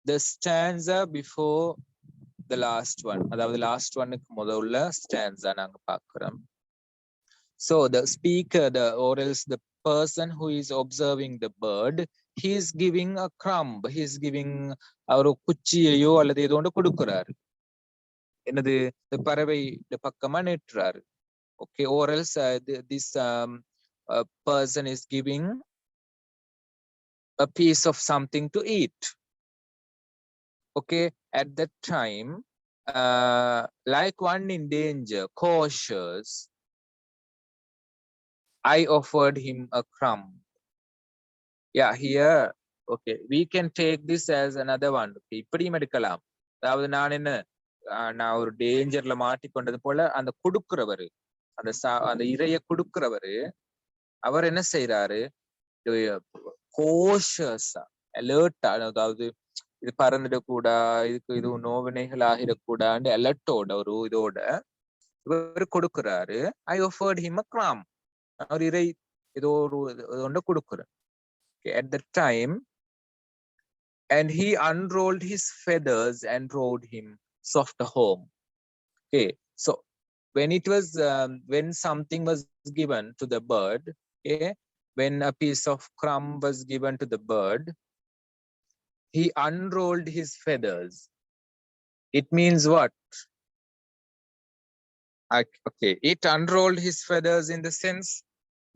the stanza before the last one. அதாவது last one-க்கு முதல்ல stanza நாங்க பார்க்கிறோம். So the speaker, or else the person who is observing the bird, he is giving a crumb. He is giving ஒரு குச்சியையோ அல்லது ஏதோ ஒன்று கொடுக்கிறார். என்னது பறவை பக்கமா நேற்றாரு. Okay, or else this person is giving a piece of something to eat. Okay, at that time, like one in danger, cautious, I offered him a crumb. Yeah, here, okay, we can take this as another one. Okay, இப்படியும் எடுக்கலாம். அதாவது நான் ஒரு டேஞ்சர்ல மாட்டிக்கொண்டது போல அந்த கொடுக்கிறவரு, அந்த இரைய கொடுக்கிறவரு, அவர் என்ன செய்யறாரு, கோஷஸா அலர்ட்டா, அதாவது இது பறந்துடக்கூடா, இதுக்கு இது நோவினைகள் ஆகிடக்கூடாண்டு அலர்ட்டோட ஒரு இதோட இவர் கொடுக்கிறாரு. ஐ ஆஃபர்ட் ஹிம் அ கிராம், ஒரு இறை ஏதோ ஒரு ஒன்றை கொடுக்குறேன். At that time, and he unrolled his feathers and rode him softer home. Okay, so when it was when something was given to the bird, okay, when a piece of crumb was given to the bird, he unrolled his feathers. It means what? Okay, it unrolled his feathers in the sense,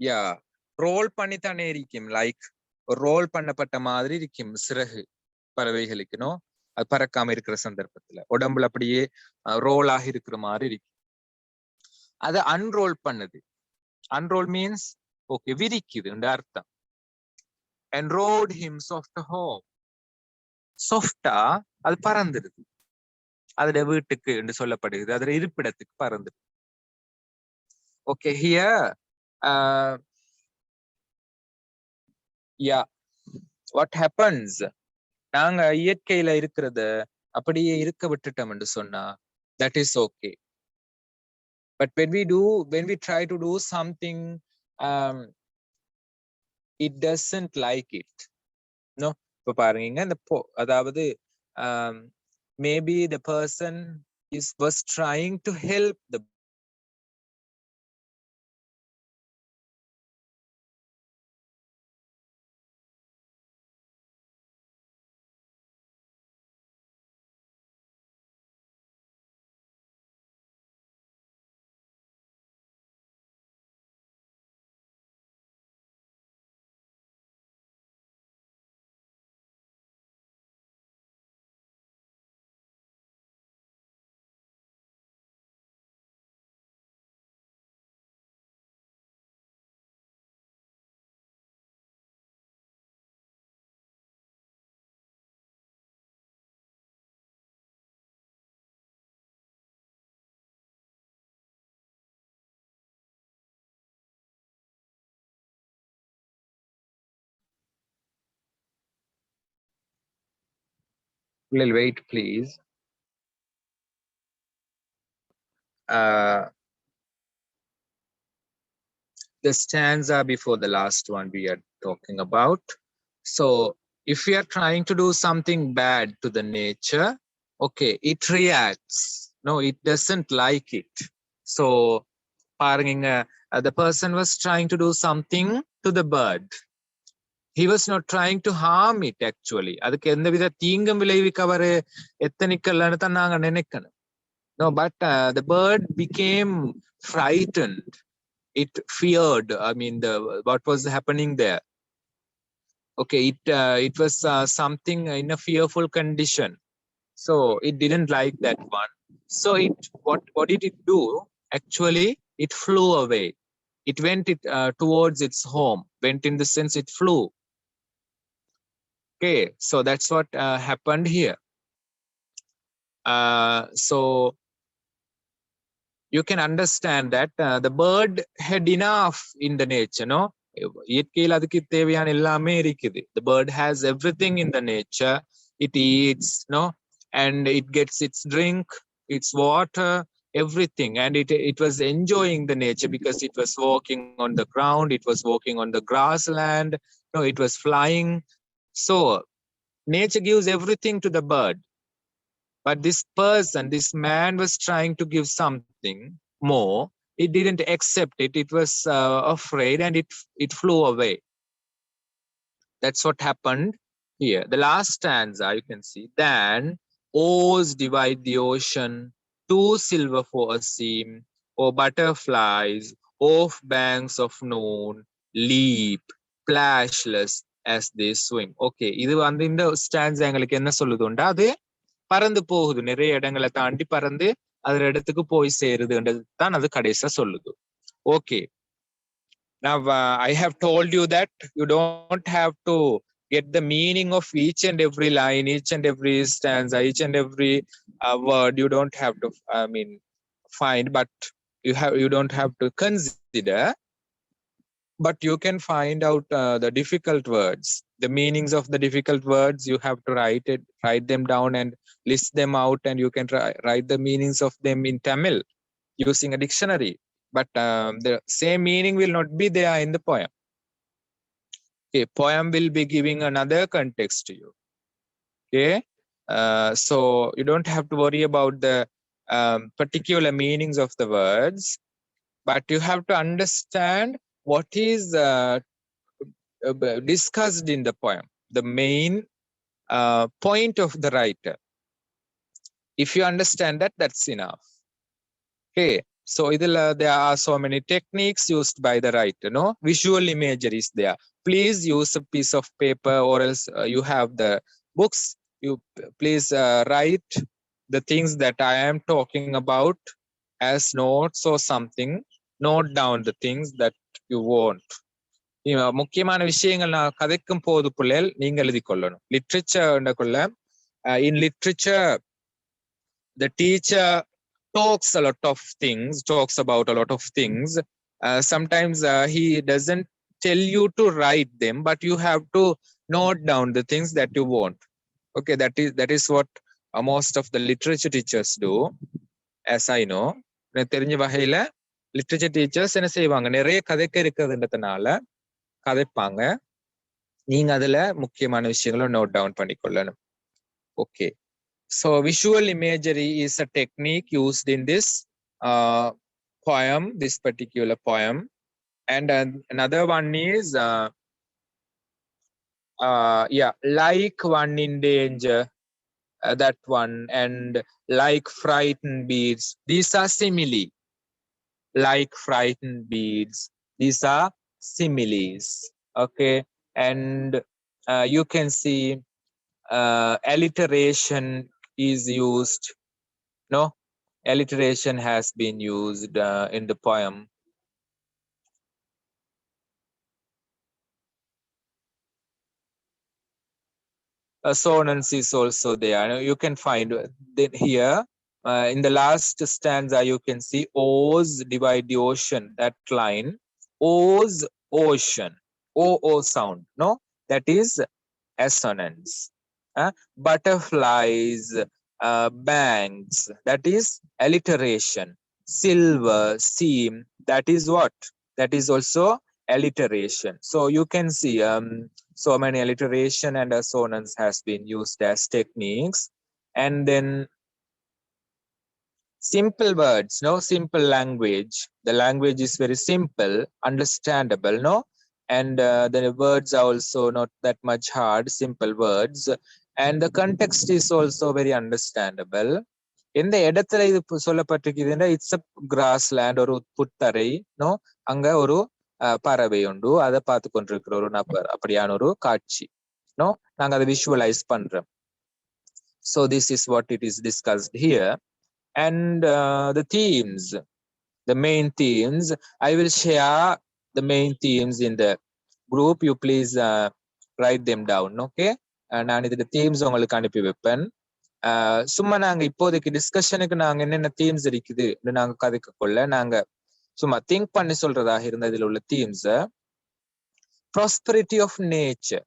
yeah, roll பண்ணித்தானே இருக்கும், like role பண்ணப்பட்ட மாதிரி இருக்கும் சிறகு பறவைகளுக்குனோ, அது பறக்காம இருக்கிற சந்தர்ப்பத்துல உடம்புல அப்படியே ரோல் ஆகி இருக்கிற மாதிரி இருக்கு. அதை அன்ரோல் பண்ணுது. அன்ரோல் மீன்ஸ் ஓகே, விரிக்குது அர்த்தம். and rode him soft home. soft-ஆ அது பறந்துடுது, அதோட வீட்டுக்கு என்று சொல்லப்படுகிறது, அதோட இருப்பிடத்துக்கு பறந்துடுது. Okay, here yeah, what happens, நாங்க இயற்கையில இருக்கிறத அப்படியே இருக்க விட்டுட்டோம் என்று சொன்னா that is okay, but when we try to do something, it doesn't like it, no. இப்ப பாருங்க, இந்த அதாவது maybe the person was trying to help the little wait please. The stanza before the last one we are talking about. So if we are trying to do something bad to the nature, okay, it reacts, no, it doesn't like it. So the person was trying to do something to the bird. He was not trying to harm it actually. அதுக்கு எந்த வித தீங்கும் விளைவிக்க அவர் எத்தனிக்கலன்னு தான் நாங்க நினைக்கணும். No, but the bird became frightened. It feared, I mean, what was happening there. Okay, it was something in a fearful condition, so it didn't like that one. So what did it do? Actually, it flew away. It went towards its home. Went in the sense it flew. Okay, so that's what happened here. So you can understand that the bird had enough in the nature, no? இயற்கையில் அதுக்கு தேவையான எல்லாமே இருக்குது. The bird has everything in the nature. It eats, no, and it gets its drink, its water, everything, and it was enjoying the nature because it was walking on the ground, it was walking on the grassland, no, it was flying. So nature gives everything to the bird, but this person, this man was trying to give something more. It didn't accept it. It was afraid, and it flew away. That's what happened here. The last stanza, you can see, then oars divide the ocean, two silver for a seam, or butterflies off banks of noon leap splashless as they swim. Okay, இது வந்து இந்த stance எங்களுக்கு என்ன சொல்லுதுண்டா, அது பறந்து போகுது, நிறைய இடங்களை தாண்டி பறந்து அது இடத்துக்கு போய் சேருதுன்றது தான் அது கடைசியா சொல்லுது. Okay, now I have told you that you don't have to get the meaning of each and every line, each and every stanza, each and every word. You don't have to find, but you don't have to consider, but you can find out the difficult words, the meanings of the difficult words. You have to write them down and list them out, and you can write the meanings of them in Tamil using a dictionary, but the same meaning will not be there in the poem. Okay, poem will be giving another context to you. Okay, so you don't have to worry about the particular meanings of the words, but you have to understand what is discussed in the poem, the main point of the writer. If you understand that, that's enough. Okay, so there are so many techniques used by the writer. No, visual imagery is there. Please use a piece of paper, or else you have the books. You please write the things that I am talking about as notes or something. Note down the things that you want. முக்கியமான விஷயங்கள் நான் கதைக்கும் போது பிள்ளைகள் நீங்க எழுதி கொள்ளணும். லிட்ரேச்சர்க்குள்ள in literature the teacher talks a lot of things, talks about a lot of things. Sometimes he doesn't tell you to write them, but you have to note down the things that you want. Okay, that is what most of the literature teachers do, as I know. தெரிஞ்ச வகையில literature teachers என்ன செய்வாங்க, நிறைய கதைக்க இருக்கிறதுன்றதுனால கதைப்பாங்க. நீங்க அதுல முக்கியமான விஷயங்களை நோட் டவுன் பண்ணிக்கொள்ளணும். Okay, so visual imagery is a technique used in this poem, this particular poem. And another one is like one in danger, that one, and like frightened beads. These are simile. Like frightened beads, these are similes. Okay, and you can see alliteration is used. No, alliteration has been used in the poem. Assonance is also there. You can find here in the last stanza, you can see oars divide the ocean, that line. Oars, ocean, o sound, no, that is assonance. Butterflies, banks, that is alliteration. Silver, seam, that is what? That is also alliteration. So you can see so many alliteration and assonance has been used as techniques. And then simple words, no, simple language. The language is very simple, understandable, no, and the words are also not that much hard, simple words, and the context is also very understandable. எந்த இடத்துல இது சொல்லப்பட்டிருக்குதுன்னா, it's a cross land, ஒரு புத்தரை, no, அங்க ஒரு பறவை உண்டு, அதை பார்த்து கொண்டிருக்கிற ஒரு நபர், அப்படியான ஒரு காட்சி. நோ, நாங்க அதை விஷுவலைஸ் பண்றோம். So this is what it is discussed here. And the themes, the main themes, I will share the main themes in the group. You please write them down. Okay, நான் இதுல themes உங்களுக்கு அனுப்பி வைப்பேன். சும்மா நாங்க இப்போதைக்கு டிஸ்கஷனுக்கு நாங்க என்னென்ன தீம்ஸ் இருக்குது நாங்க கதைக்க கொள்ள நாங்க சும்மா திங்க் பண்ணி சொல்றதாக இருந்த இதுல உள்ள தீம்ஸ். ப்ராஸ்பெரிட்டி ஆஃப் நேச்சர்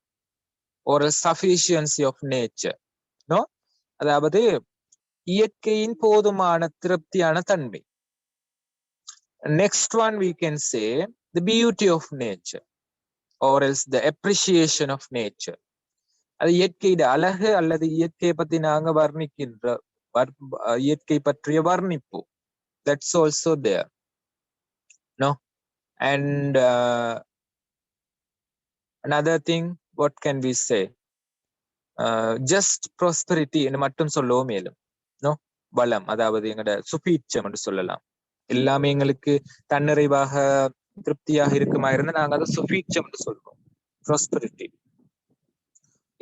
ஒரு சஃபிஷியன்சி ஆஃப் நேச்சர், நோ, அதாவது இயற்கையின் போதுமான திருப்தியான தன்மை. Next one we can say the beauty of nature, or else the appreciation of nature. அது இயற்கையிட அழகு அல்லது இயற்கையை பத்தி நாங்க வர்ணிக்கின்ற இயற்கை பற்றிய வர்ணிப்பு. That's also there. No? And another thing, what can we say? Just prosperity என்று மட்டும் சொல்லவும் மேலும். No? வளம், அதாவது எங்கட சுபீட்சம் என்று சொல்லலாம். எல்லாமே எங்களுக்கு தன்னிறைவாக திருப்தியாக இருக்குமா இருந்தா நாங்க அதை சுபீட்சம் என்று சொல்றோம். Prosperity.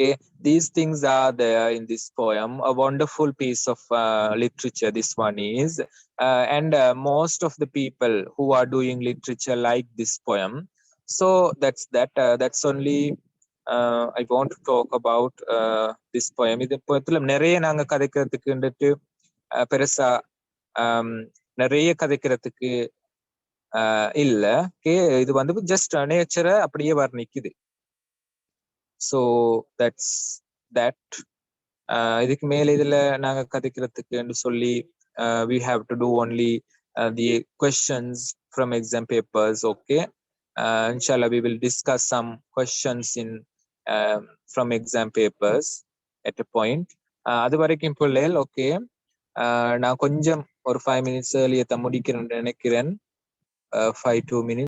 Okay, these things are there in this poem. A wonderful piece of literature this one is, and most of the people who are doing literature like this poem. So that's that. That's only I want to talk about this poem. இது போயத்துல நிறைய நாங்க கதைக்கிறதுக்குன்ட்டு பெருசா நிறைய கதைக்கிறதுக்கு இல்ல. இது வந்து just நேச்சரை அப்படியே வர்ணிக்குது. So that's that. இதுக்கு மேல இதுல நாங்க கதைக்கிறதுக்குன்னு சொல்லி we have to do only the questions from exam papers. Okay, inshallah we will discuss some questions in from exam papers at a point. அது வரைக்கும் பிள்ளைகள் ஓகே, நான் கொஞ்சம் ஒரு 5 minutes earlier தான் முடிக்கிறேன்னு நினைக்கிறேன். 5-2 minutes.